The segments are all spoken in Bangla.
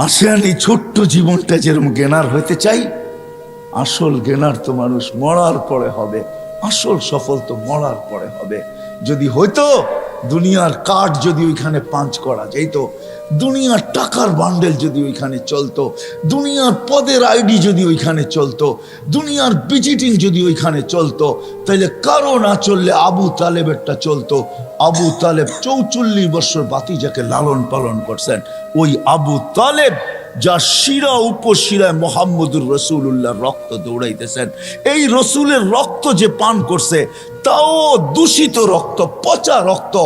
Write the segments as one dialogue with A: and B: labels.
A: আসেন এই ছোট্ট জীবনটা যেরকম জ্ঞানার হইতে চাই, আসল জ্ঞানার তো মানুষ মরার পরে হবে, আসল সফল তো মরার পরে হবে। যদি হইতো দুনিয়ার কাঠ যদি ওইখানে পাঞ্চ করা যেত, দুনিয়ার টাকার বান্ডেল যদি ওইখানে চলতো, দুনিয়ার পদের আইডি যদি ওইখানে চলতো, দুনিয়ার ভিজিটিং যদি ওইখানে চলতো, তাইলে কারো না চললে আবু তালেবেরটা চলতো। আবু তালেব 44 বছর বাতিজাকে লালন পালন করছেন। ওই আবু তালেব যার শিরা উপশিরায় মোহাম্মদুর রসুল্লাহর রক্ত দৌড়াইতেছেন, এই রসুলের রক্ত যে পান করছে তাও দূষিত রক্ত, পচা রক্ত,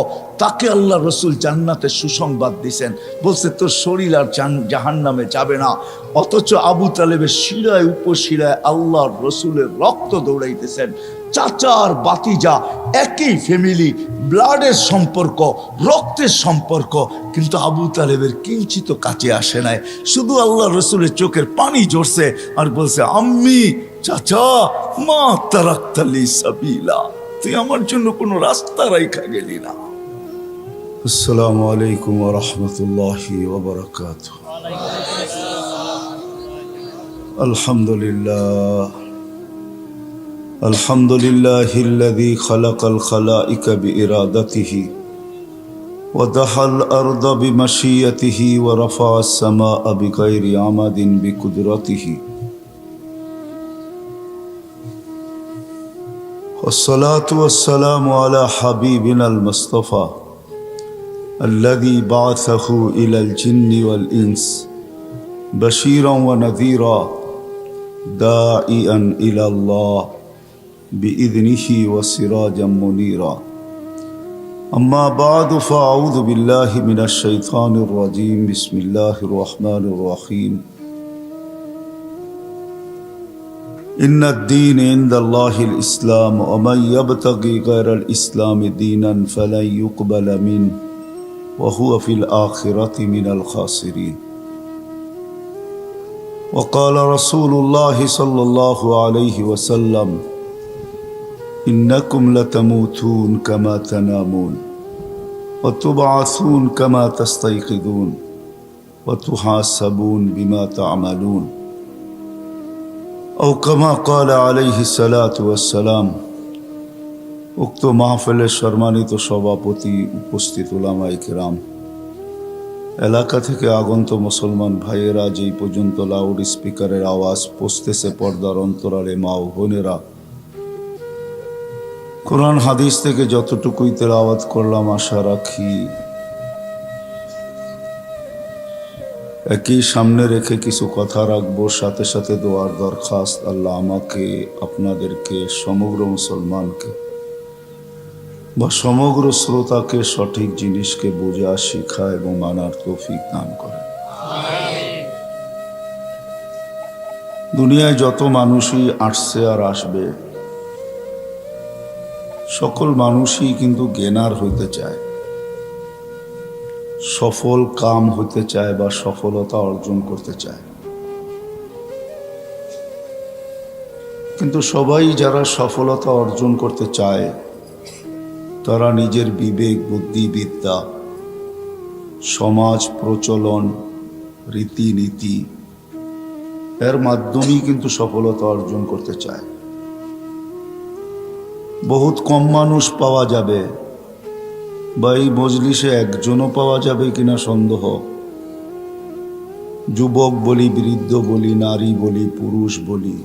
A: তাকে আল্লাহ রসুল জান্নাতে সুসংবাদ দিছেন, বলছে তোর শরীর আর জাহান্নামে যাবে না। অথচ আবু তালেবের শিরায় উপশিরায় আল্লাহর রসুলের রক্ত দৌড়াইতেছেন। চাচার বাতিজা, একই ফ্যামিলি, ব্লাডের সম্পর্ক, রক্তের সম্পর্ক, কিন্তু আবু তালেবের কিঞ্চিত কাছে আসে নাই। শুধু আল্লাহ রসুলের চোখের পানি ঝরছে আর বলছে, আম্মি, চাচা, মা তারাক্তালি সাবিলা, তুই আমার জন্য কোনো রাস্তা রাইখা গেলি না। আসসালামু আলাইকুম ওয়া রাহমাতুল্লাহি ওয়া বারাকাতুহু। আলহামদুলিল্লাহ, আলহামদুলিল্লাহিল্লাযী খালাকাল খালাইকা বিইরাদাতিহি ওয়া দাহাল আরদা বিমাশিয়াতিহি ওয়া রাফাআস সামাআ বিগাইরি আমাদিন বিকুদরাতিহি। ওয়াসসালাতু ওয়াসসালামু আলা হাবিবিনাল মুস্তাফা الذي بعثه إلى الجن والإنس بشيرا ونذيرا داعيا إلى الله بإذنه وسراجا منيرا. أما بعد فأعوذ بالله من الشيطان الرجيم. بسم الله الرحمن الرحيم. إن الدين عند الله الإسلام ومن يبتغي غير الإسلام دينا فلن يقبل منه وهو في الآخرة من الخاسرين. وقال رسول الله صلى الله عليه وسلم إنكم لتموتون كما تنامون وتبعثون كما تستيقظون وتحاسبون بما تعملون أو كما قال عليه الصلاة والسلام. উক্ত মাহফিলের সম্মানিত সভাপতি, উপস্থিত উলামায়ে কেরাম, এলাকা থেকে আগন্ত মুসলমান ভাইয়েরা, যেই পর্যন্ত লাউড স্পিকারের আওয়াজ পৌঁছতেছে পর্দার অন্তরালে মা ও বোনেরা, কোরআন হাদিস থেকে যতটুকুই তেলাওয়াত করলাম, আশা রাখি একই সামনে রেখে কিছু কথা রাখবো, সাথে সাথে দোয়ার দরখাস্ত। আল্লাহ আমাকে, আপনাদেরকে, সমগ্র মুসলমানকে বা সমগ্র শ্রোতাকে সঠিক জিনিসকে বোঝা, শিখা এবং মানার তৌফিক দান করেন। দুনিয়ায় যত মানুষই আসছে আর আসবে, সকল মানুষই কিন্তু জ্ঞানার হইতে চায়, সফল কাম হইতে চায় বা সফলতা অর্জন করতে চায়। কিন্তু সবাই যারা সফলতা অর্জন করতে চায়, তারা নিজের বিবেক, বুদ্ধি, বিদ্যা, সমাজ প্রচলন, রীতিনীতি এর মাধ্যমেই কিন্তু সফলতা অর্জন করতে চায়। বহুত কম মানুষ পাওয়া যাবে, বা এই মজলিসে একজনও পাওয়া যাবে কিনা সন্দেহ। যুবক বলি, বৃদ্ধ বলি, নারী বলি, পুরুষ বলি,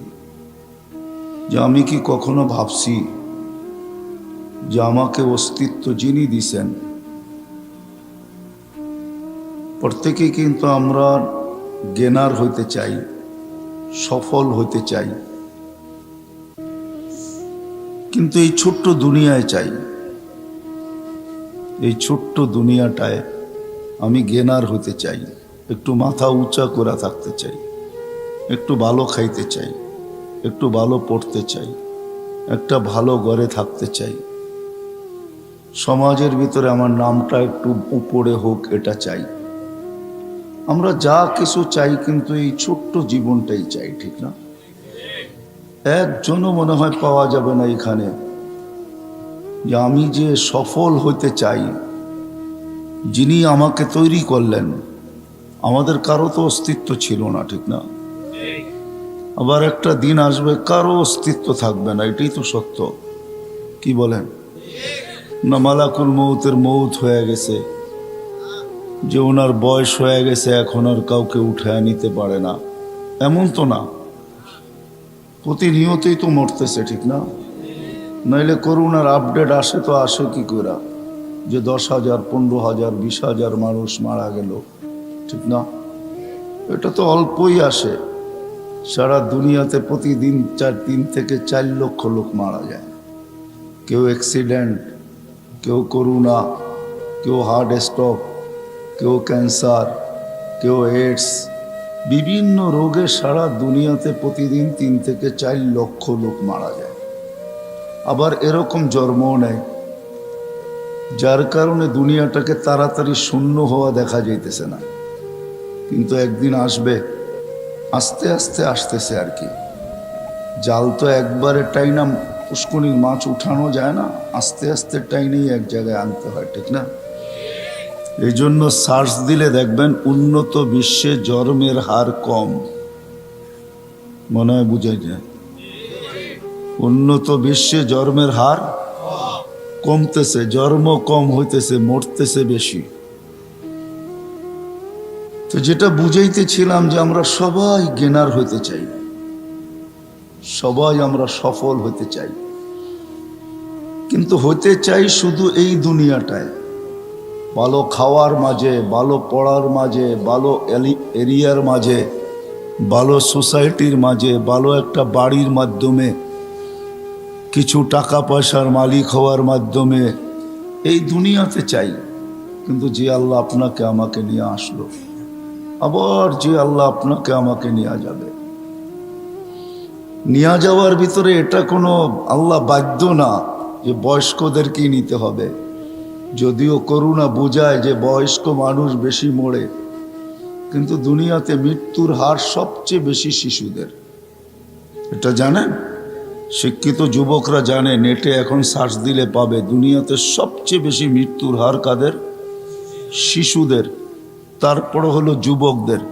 A: যে আমি কি কখনো ভাবছি যে আমাকে অস্তিত্ব যিনি দিছেন, প্রত্যেকেই কিন্তু আমরা জ্ঞানার হইতে চাই, সফল হইতে চাই, কিন্তু এই ছোট্ট দুনিয়ায় চাই, এই ছোট্ট দুনিয়াটায় আমি জ্ঞানার হইতে চাই, একটু মাথা উঁচা করে থাকতে চাই, একটু ভালো খাইতে চাই, একটু ভালো পড়তে চাই, একটা ভালো ঘরে থাকতে চাই, সমাজের ভিতরে আমার নামটা একটু উপরে হোক, এটা চাই। আমরা যা কিছু চাই, কিন্তু এই ছোট্ট জীবনটাই চাই, ঠিক না? একজনও মনে হয় পাওয়া যাবে না এখানে যে আমি যে সফল হইতে চাই, যিনি আমাকে তৈরি করলেন, আমাদের কারো তো অস্তিত্ব ছিল না, ঠিক না? আবার একটা দিন আসবে কারো অস্তিত্ব থাকবে না, এটাই তো সত্য। কি বলেন? না মালাকুল মৌতের মৌত হয়ে গেছে, যে ওনার বয়স হয়ে গেছে এখন আর কাউকে উঠায় নিতে পারে না, এমন তো না। প্রতিনিয়তই তো মরতেছে, ঠিক না? নাইলে করোনার আপডেট আসে তো আসে কি করে যে 10,000, 15,000, 20,000 মানুষ মারা গেল, ঠিক না? এটা তো অল্পই আসে। সারা দুনিয়াতে প্রতিদিন 3 থেকে 4 লক্ষ লোক মারা যায়। কেউ অ্যাক্সিডেন্ট, কেউ করোনা, কেউ হার্ট স্ট্রোক, কেউ ক্যান্সার, কেউ এইডস, বিভিন্ন রোগে সারা দুনিয়াতে প্রতিদিন 3 থেকে 4 লক্ষ লোক মারা যায়। আবার এরকম জন্মও নেয় যার কারণে দুনিয়াটাকে তাড়াতাড়ি শূন্য হওয়া দেখা যাইতেছে না, কিন্তু একদিন আসবে, আস্তে আস্তে আসতেছে আর কি। জাল তো একবারে টাইনা পুষ্করিণীর মাছ উঠানো যায় না, আস্তে আস্তে টাইনেই এক জায়গায় আনতে হয়, ঠিক না? এই জন্য সার্চ দিলে দেখবেন উন্নত বিশ্বে জন্মের হার কম। মনে হয় বুঝাই যায়? উন্নত বিশ্বে জন্মের হার কমতেছে, জন্ম কম হইতেছে, মরতেছে বেশি। তো যেটা বুঝাইতেছিলাম যে আমরা সবাই গেনার হইতে চাই, সবাই আমরা সফল হইতে চাই, কিন্তু হইতে চাই শুধু এই দুনিয়াটায়, ভালো খাওয়ার মাঝে, ভালো পড়ার মাঝে, ভালো এরিয়ার মাঝে, ভালো সোসাইটির মাঝে, ভালো একটা বাড়ির মাধ্যমে, কিছু টাকা পয়সার মালিক হওয়ার মাধ্যমে এই দুনিয়াতে চাই। কিন্তু যে আল্লাহ আপনাকে আমাকে নিয়ে আসলো, আবার যে আল্লাহ আপনাকে আমাকে নিয়ে যাবে, নিয়ে যাওয়ার ভিতরে এটা কোনো আল্লাহ বাধ্য না যে বয়স্কদেরকেই নিতে হবে। যদিও করুণা বোঝায় যে বয়স্ক মানুষ বেশি মরে, কিন্তু দুনিয়াতে মৃত্যুর হার সবচেয়ে বেশি শিশুদের। এটা জানেন? শিক্ষিত যুবকরা জানে, নেটে এখন সার্চ দিলে পাবে, দুনিয়াতে সবচেয়ে বেশি মৃত্যুর হার কাদের? শিশুদের। তারপরে হলো যুবকদের,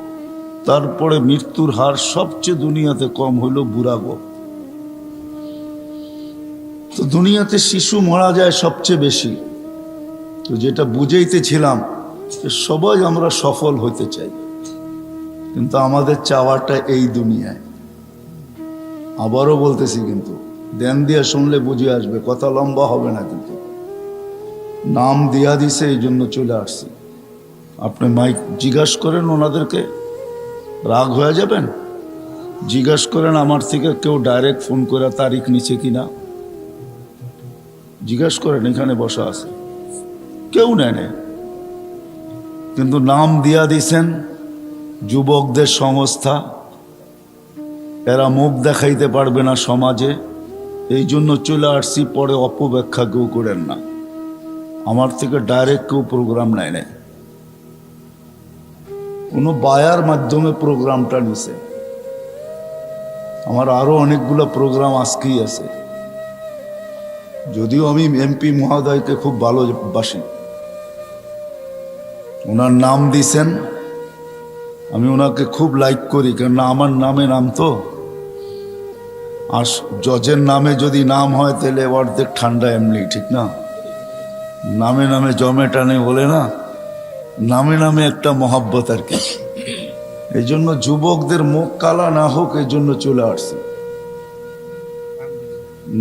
A: তারপরে মৃত্যুর হার সবচেয়ে দুনিয়াতে কম হলো বুড়াগো। তো দুনিয়াতে শিশু মারা যায় সবচেয়ে বেশি। তো যেটা বুঝাইতেছিলাম যে সবাই আমরা সফল হতে চাই, কিন্তু আমাদের চাওয়াটা এই দুনিয়ায়। আবারও বলতেছি, কিন্তু ধ্যান দিয়া শুনলে বুঝে আসবে, কথা লম্বা হবে না। কিন্তু নাম দিয়া দিছে এই জন্য চলে আসছি। আপনি মাইক জিজ্ঞাসা করেন ওনাদেরকে, রাগ হয়ে যাবেন? জিজ্ঞাসা করেন আমার থেকে কেউ ডাইরেক্ট ফোন করে তারিখ নিচ্ছে কিনা, জিজ্ঞাসা করেন, এখানে বসা আছে, কেউ নেয়। কিন্তু নাম দিয়া দিছেন যুবকদের সংস্থা, এরা মুখ দেখাইতে পারবে না সমাজে, এই জন্য চলে আসছি। পরে অপব্যাখ্যা কেউ করেন না, আমার থেকে ডাইরেক্ট কেউ প্রোগ্রাম নেয়, কোনো বায়ার মাধ্যমে প্রোগ্রামটা নিছে। আমার আরো অনেকগুলো প্রোগ্রাম আজকেই আছে, যদিও আমি এমপি মহোদয়কে খুব ভালোবাসি। ওনার নাম দিছেন, আমি ওনাকে খুব লাইক করি, কেননা আমার নামে নাম তো। আর জজের নামে যদি নাম হয় তাহলে অর্ধেক ঠান্ডা এমনি, ঠিক না? নামে নামে জমে টানে বলে না, নামে নামে একটা মহাব্বত আর কি। এই জন্য যুবকদের মুখ কালা না হোক, এই জন্য চলে আসছি।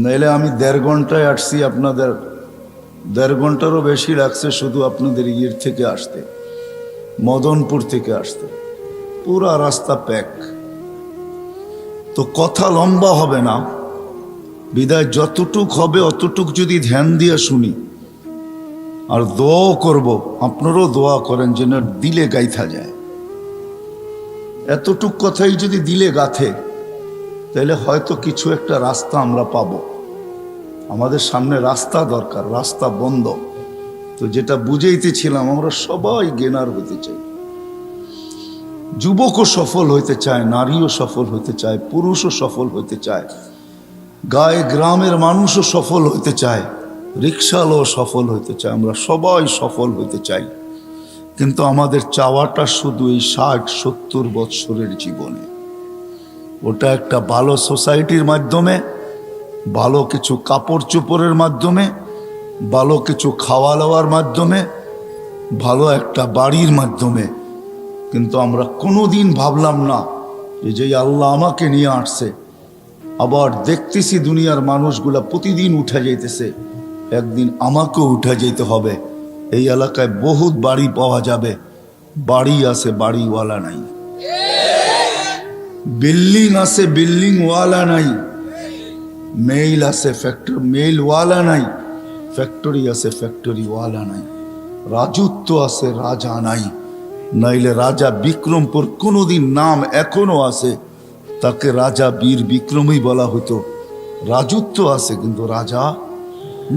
A: নাইলে আমি 1.5 ঘন্টায় আসছি, আপনাদের 1.5 ঘন্টারও বেশি লাগছে শুধু আপনাদের ইয়ের থেকে আসতে, মদনপুর থেকে আসতে। পুরা রাস্তা প্যাক। তো কথা লম্বা হবে না, বিদায় যতটুক হবে অতটুক যদি ধ্যান দিয়ে শুনি, আর দোয়াও করব, আপনারাও দোয়া করেন যেন দিলে গাইথা যায়। এতটুক কথাই যদি দিলে গাথে, তাহলে হয়তো কিছু একটা রাস্তা আমরা পাব। আমাদের সামনে রাস্তা দরকার, রাস্তা বন্ধ। তো যেটা বুঝাইতেছিলাম, আমরা সবাই গেনার হতে চাই। যুবকও সফল হইতে চায়, নারীও সফল হইতে চায়, পুরুষও সফল হইতে চায়, গায়ে গ্রামের মানুষও সফল হইতে চায়, রিক্সাওয়ালাও সফল হইতে চায়। আমরা সবাই সফল হইতে চাই, কিন্তু আমাদের চাওয়াটা শুধু এই 60-70 বৎসরের জীবনে। ওটা একটা ভালো সোসাইটির মাধ্যমে, ভালো কিছু কাপড় চোপড়ের মাধ্যমে, ভালো কিছু খাওয়া দাওয়ার মাধ্যমে, ভালো একটা বাড়ির মাধ্যমে। কিন্তু আমরা কোনোদিন ভাবলাম না যে আল্লাহ আমাকে নিয়ে আসছে, আবার দেখতেছি দুনিয়ার মানুষগুলা প্রতিদিন উঠে যাইতেছে, একদিন আমাকেও উঠে যেতে হবে। এই এলাকায় বহুত বাড়ি পাওয়া যাবে, বাড়ি আছে বাড়িওয়ালা নাই, বিল্ডিং আছে বিল্ডিংওয়ালা নাই, মেইল আছে ফ্যাক্টরি মেইলওয়ালা নাই, ফ্যাক্টরি আছে ফ্যাক্টরিওয়ালা নাই, রাজত্ব আছে রাজা নাই। নাইলে রাজা বিক্রমপুর কোনোদিন নাম এখনো আছে, তাকে রাজা বীর বিক্রমই বলা হতো। রাজত্ব আছে কিন্তু রাজা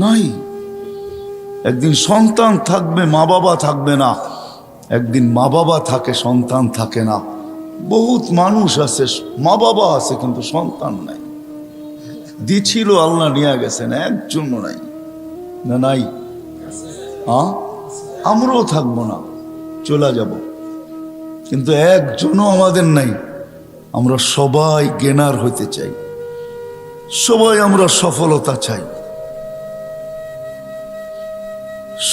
A: নাই। একদিন সন্তান থাকবে, মা বাবা থাকবে না। একদিন মা বাবা থাকে, সন্তান থাকে না। বহুত মানুষ আছে, মা বাবা আছে কিন্তু সন্তান নাই। দিছিল আল্লাহ নিয়ে গেছেন, একজনও নাই। না নাই? আমরাও থাকবো না, চলে যাব, কিন্তু একজনও আমাদের নাই। আমরা সবাই গেনার হইতে চাই, সবাই আমরা সফলতা চাই,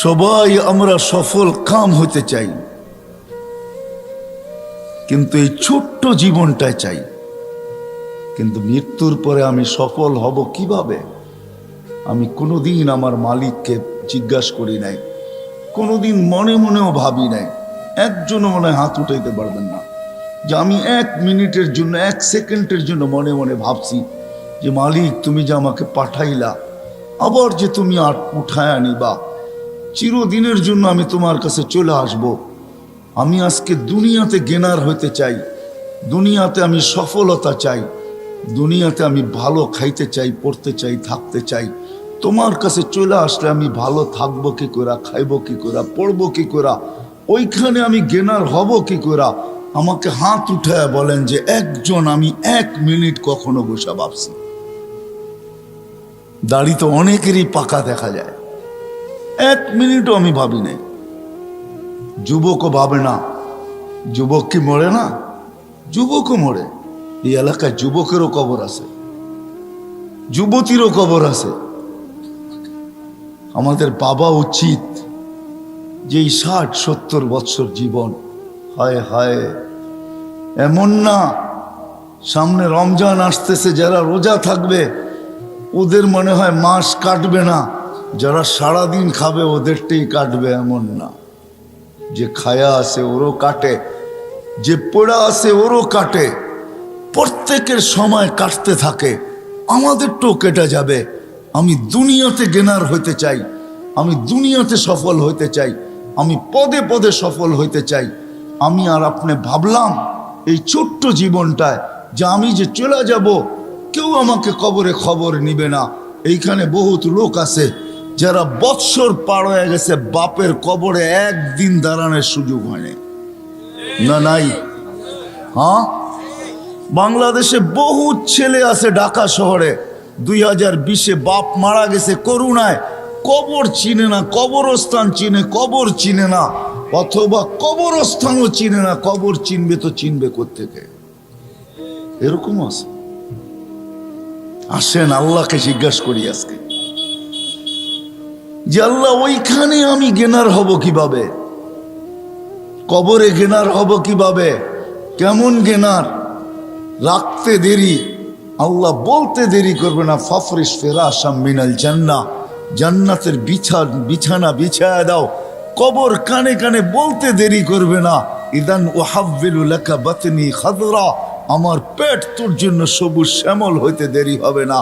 A: সবাই আমরা সফল কাম হইতে চাই, কিন্তু এই ছোট্ট জীবনটাই চাই। কিন্তু মৃত্যুর পরে আমি সফল হব কিভাবে? আমি কোনোদিন আমার মালিককে জিজ্ঞাসা করি নাই, কোনোদিন মনে মনেও ভাবি নাই। একজনও মনে হাত উঠাইতে পারবেন না যে আমি 1 মিনিটের জন্য, 1 সেকেন্ডের জন্য মনে মনে ভাবছি যে মালিক তুমি যে আমাকে পাঠাইলা, আবার যে তুমি আর উঠায় আনিবা, চিরদিনের জন্য আমি তোমার কাছে চলে আসব। আমি আজকে দুনিয়াতে গেনার হইতে চাই, দুনিয়াতে আমি সফলতা চাই, দুনিয়াতে আমি ভালো খাইতে চাই, পড়তে চাই, থাকতে চাই। তোমার কাছে চলে আসলে আমি ভালো থাকবো কি করে, খাইবো কি করে, পড়বো কি করে, ওইখানে আমি গেনার হব কি করে? আমাকে হাত উঠায় বলেন যে একজন আমি 1 মিনিট কখনো বসে ভাবছি? দাড়ি তো অনেকেরই পাকা দেখা যায়, 1 মিনিটও আমি ভাবি নাই। যুবকও ভাবে না। যুবক কি মরে না? যুবকও মরে। এই এলাকায় যুবকেরও কবর আছে, যুবতীরও কবর আছে। আমাদের বাবা উচিত যে 60-70 বৎসর জীবন, হায় হায়, এমন না সামনে রমজান আসতেছে, যারা রোজা থাকবে ওদের মনে হয় মাস কাটবে না, যারা সারাদিন খাবে ওদেরটাই কাটবে, এমন না। যে খায়া আছে ওরও কাটে, যে পড়া আছে ওরও কাটে, প্রত্যেকের সময় কাটতে থাকে, আমাদেরটাও কেটে যাবে। আমি দুনিয়াতে গেনার হইতে চাই, আমি দুনিয়াতে সফল হইতে চাই, আমি পদে পদে সফল হইতে চাই। আমি আর আপনি ভাবলাম এই ছোট্ট জীবনটায় যে আমি যে চলে যাব, কেউ আমাকে কবরে খবর নিবে না। এইখানে বহুত লোক আছে যারা বৎসর পার হয়ে গেছে, বাপের কবরে একদিন দাঁড়ানোর সুযোগ হয়নি। না নাই? হ্যাঁ, বাংলাদেশে বহুত ছেলে আছে, ঢাকা শহরে 2020-এ বাপ মারা গেছে করুণায়, কবর চিনে না, কবরস্থান চিনে, কবর চিনে না, অথবা কবরস্থানও চিনে না। কবর চিনবে তো চিনবে কোত্থেকে? এরকম আছে। আসেন আল্লাহকে জিজ্ঞাসা করি আজকে যে আল্লাহ ওইখানে আমি গেনার হব কিভাবে? কবরে গেনার হব কিভাবে? কেমন গেনার? রাখতে দেরি, আল্লাহ বলতে দেরি করবে না। ফাফরিশ ফিরাশাম মিনাল জান্নাহ, জান্নাতের বিছানা বিছায়া দাও। কবর কানে কানে বলতে দেরি করবে না। ইদান উহাব্বিলু লাকা বাতনি খাদরা, আমার পেট তোর জন্য সবুজ শ্যামল হইতে দেরি হবে না।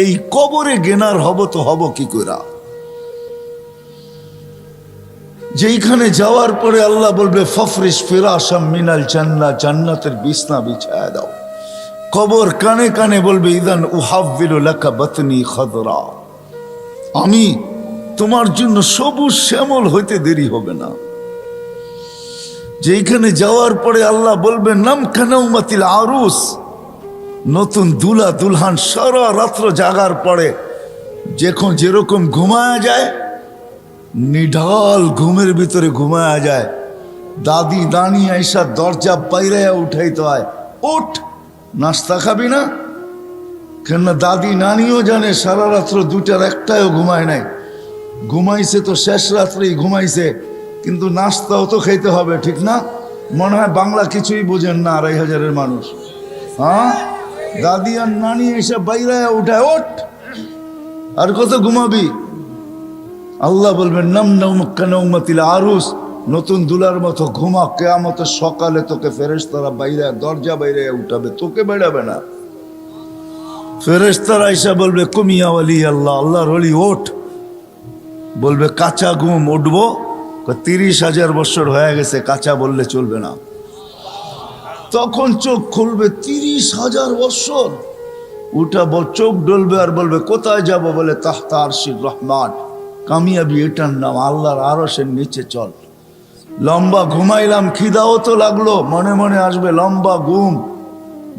A: এই কবরে গেনার হব তো হব কি করে? যেইখানে যাওয়ার পরে আল্লাহ বলবে ফাফরিশ ফিরাশাম মিনাল জান্নাহ, জান্নাতের বিছনা বিছায়া দাও। কবর কানে কানে বলবে ইদান উহাব্বিলু লাকা বাতনি খাদরা, আমি তোমার জন্য সবুজ শ্যামল হইতে দেরি হবে না। যেখানে যাওয়ার পরে আল্লাহ বলবেন নাম কানাউমাতিল আরুস, নতুন দুলা দুলহান সারা রাত্র জাগার পরে যখন যেরকম ঘুমায়া যায়, নিঢাল ঘুমের ভিতরে ঘুমায়া যায়, দাদি দানি আইসা দরজা বাইরে উঠাইতে হয়, ওঠ নাস্তা খাবি না? কেননা দাদি নানিও জানে সারা রাত্র দুটার একটাও ঘুমায় নাই, ঘুমাইছে তো শেষ রাত্রেই ঘুমাইছে, কিন্তু নাস্তাও তো খাইতে হবে, ঠিক না? মনে হয় বাংলা কিছুই বোঝেন না ২৫০০-এর মানুষ। হ্যাঁ, দাদি আর নানি এসে বাইরে উঠায়, ওঠ আর কত ঘুমাবি? আল্লাহ বলবেন নাম নৌমাতিল আরুস, নতুন দুলার মতো ঘুমা, কিয়ামতের সকালে তোকে ফেরেশতারা বাইরে দরজা বাইরে উঠাবে, তোকে বেড়াবে না। ফেরেশতারা এসে বলবে কুমিয়া ওয়ালি আল্লাহ, আল্লাহর ওলি ওঠ। বলবে কাঁচা ঘুম, উঠবো? ৩০,০০০ বছর হয়ে গেছে, কাঁচা বললে চলবে না। তখন চোখ খুলবে ৩০,০০০ বছর, উঠাবো, চোখ ডলবে আর বলবে কোথায় যাব? বলে তাহতা আরশির রহমান। কামিয়াবি এটার নাম, আল্লাহর আরশের নিচে চল। লম্বা ঘুমাইলাম, খিদাও তো লাগলো, মনে মনে আসবে লম্বা ঘুম,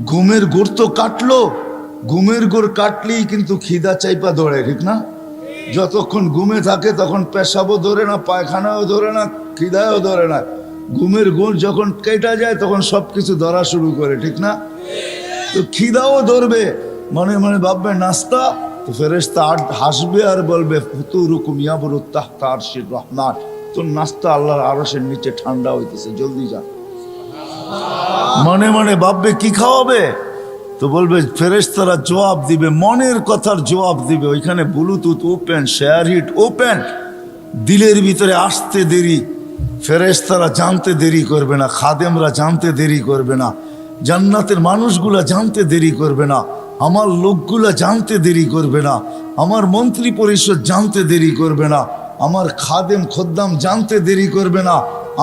A: ঘুমের গুড় তো কাটলো, ঘুমের গুড় কাটলেই কিন্তু খিদা চাইপা ধরে, ঠিক না? যতক্ষণ ঘুমে থাকে তখন পেশাবও ধরে না, পায়খানাও ধরে না, খিদাও ধরে না। ঘুমের গুড় যখন কেটে যায় তখন সবকিছু ধরা শুরু করে, ঠিক না? তো খিদাও ধরবে, মনে মনে ভাববে নাস্তা, তো ফেরেশতা হাসবে আর বলবে ফুতুরুকুম ইয়াবরু তাহতা আরশির রহমান, তোর নাস্তা আল্লাহর আরশের নিচে ঠান্ডা হইতেছে, জলদি যা। মনে মনে ভাববে কি খাওয়াবে, তো বলবে ফেরেশতারা জবাব দিবে, মনের কথার জবাব দিবে। ওইখানে Bluetooth open, SHAREit open, দিলের ভিতরে আসতে দেরি, ফেরেশতারা জানতে দেরি করবে না, খাদেমরা জানতে দেরি করবে না, জান্নাতের মানুষগুলা জানতে দেরি করবে না, আমার লোকগুলা জানতে দেরি করবে না, আমার মন্ত্রী পরিষদ জানতে দেরি করবে না, আমার খাদেম খদ্দাম জানতে দেরি করবে না,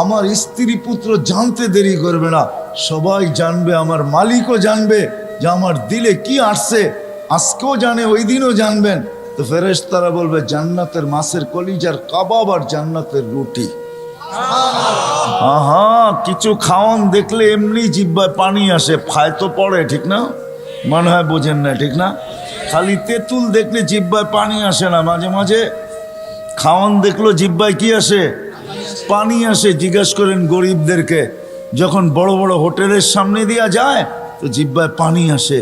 A: আমার স্ত্রী পুত্র জানতে দেরি করবে না। সবাই জানবে, আমার মালিকও জানবে যে আমার দিলে কি আসছে, আজকেও জানে, ওই দিনও জানবেন। তো ফেরেশতারা বলবে জান্নাতের মাছের কলিজার কাবাব আর জান্নাতের রুটি। আহা, কিছু খাওয়ান দেখলে এমনি জিহ্বায় পানি আসে, ফায় তো পড়ে, ঠিক না? মনে হয় বোঝেন না, ঠিক না? খালি তেঁতুল দেখলে জিহ্বায় পানি আসে না, মাঝে মাঝে খাওয়ান দেখলো জিহ্বায় কি আসে? পানি আসে। জিজ্ঞেস করেন গরিবদেরকে, যখন বড় বড় হোটেলের সামনে দিয়া যায় তো জিহ্বায় পানি আসে,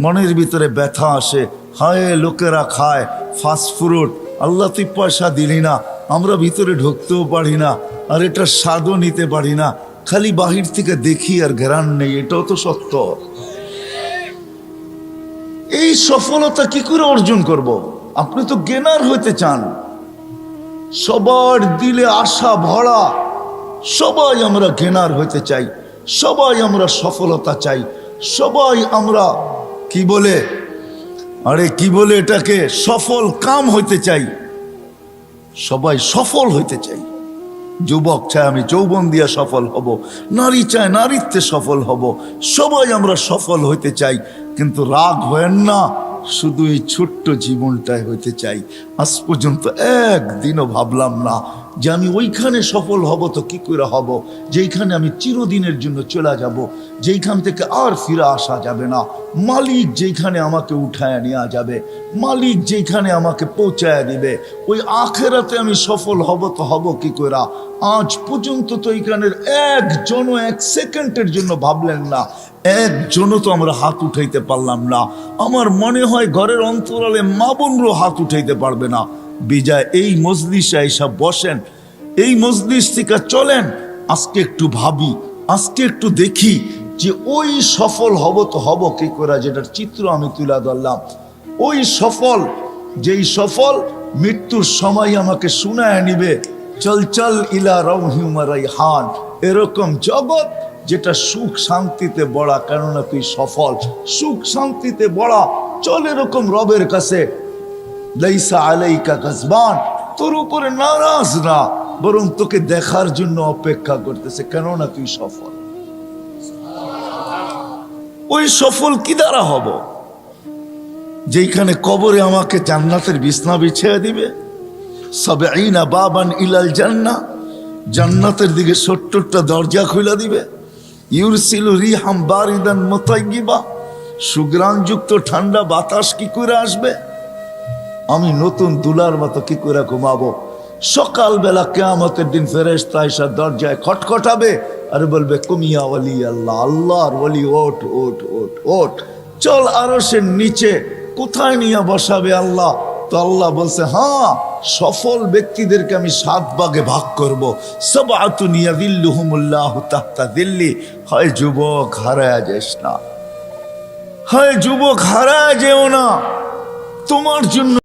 A: মনের ভিতরে ব্যথা আসে, হায় লোকেরা খায় ফাস্ট ফুড, আল্লাহ তুই পয়সা দিলি না, আমরা ভিতরে ঢুকতেও পারি না, আর এটার স্বাদও নিতে পারি না, খালি বাহির থেকে দেখি আর ঘেরান নেই। এটাও তো সত্য। এই সফলতা কি করে অর্জন করব? আপনি তো গেনার হইতে চান, সবার দিলে আশা ভরা, সবাই আমরা গেনার হইতে চাই, সবাই আমরা সফলতা চাই, সবাই আমরা কি বলে, আরে কি বলে এটাকে, সফল কাম হইতে চাই, সবাই সফল হইতে চাই। যুবক চায় আমি যৌবন দিয়া সফল হব, নারী চায় নারীত্বে সফল হব, সবাই আমরা সফল হইতে চাই। কিন্তু রাগ হয়েন না, শুধু এই ছোট্ট জীবনটাই হইতে চাই। আজ পর্যন্ত একদিনও ভাবলাম না যে আমি ওইখানে সফল হব, তো কি করে হব যেইখানে আমি চিরদিনের জন্য চলে যাব, যেইখান থেকে আর ফিরে আসা যাবে না। মালিক যেইখানে আমাকে উঠায় নেওয়া যাবে, মালিক যেইখানে আমাকে পৌঁছায় দিবে, ওই আখেরাতে আমি সফল হব, তো হব কি করে? আজ পর্যন্ত তো এইখানের একজনও এক সেকেন্ডের জন্য ভাবলেন না, একজনও তো আমরা হাত উঠাইতে পারলাম না। আমার মনে হয় ঘরের অন্তরালে মা বোনরও হাত উঠাইতে পারবে না। বিজয় এই মজলিসে এইসব বসেন, এই মজলিস থেকে চলেন, আজকে একটু ভাবি, আজকে একটু দেখি যে ওই সফল হব তো হব কি করে, যেটার চিত্র আমি তুলে ধরলাম। ওই সফল, যেই সফল মৃত্যুর সময় আমাকে শুনায় নিবে, চল চল ইলা রাউহিম রাইহান, এরকম জগৎ যেটা সুখ শান্তিতে বড়া, কেননা তুই সফল, সুখ শান্তিতে বড়া, চল এরকম রবের কাছে। লাইসা আলাইকা কাজবান, তোর উপরে নারাজ না, বরং তোকে দেখার জন্য অপেক্ষা করতেছে, কেননা তুই সফল। ওই সফল কি দ্বারা হব? যেখানে কবরে আমাকে জান্নাতের বিছনা বিছিয়ে দিবে, সাবঈনা বাবান ইলাল জান্নাহ, জান্নাতের দিকে ৭০টা দরজা খুলে দিবে। ইউরসিলু রিহাম বারিদান মুতাইয়্যিবা, সুগ্রাণযুক্ত ঠান্ডা বাতাস কি করে আসবে? আমি নতুন দুলার মতো কি করে ঘুমাবো? সকালবেলা কিয়ামতের দিন ফেরেশতা এসে দরজায় খটখটাবে আর বলবে কুমিয়া ওয়ালি আল্লাহ, আল্লাহর ওয়ালি, ওঠ ওঠ ওঠ ওঠ, চল আরশের নিচে। কোথায় নিয়ে বসাবে আল্লাহ? তো আল্লাহ বলছে, হ্যাঁ, সফল ব্যক্তিদেরকে আমি 7 ভাগে ভাগ করব। সাবআতুন ইয়াযিল্লুহুমুল্লাহু তাহতা যিল্লি। হয় যুবক, হারায় যাস না, হয় যুবক হারায় যেও না, তোমার জন্য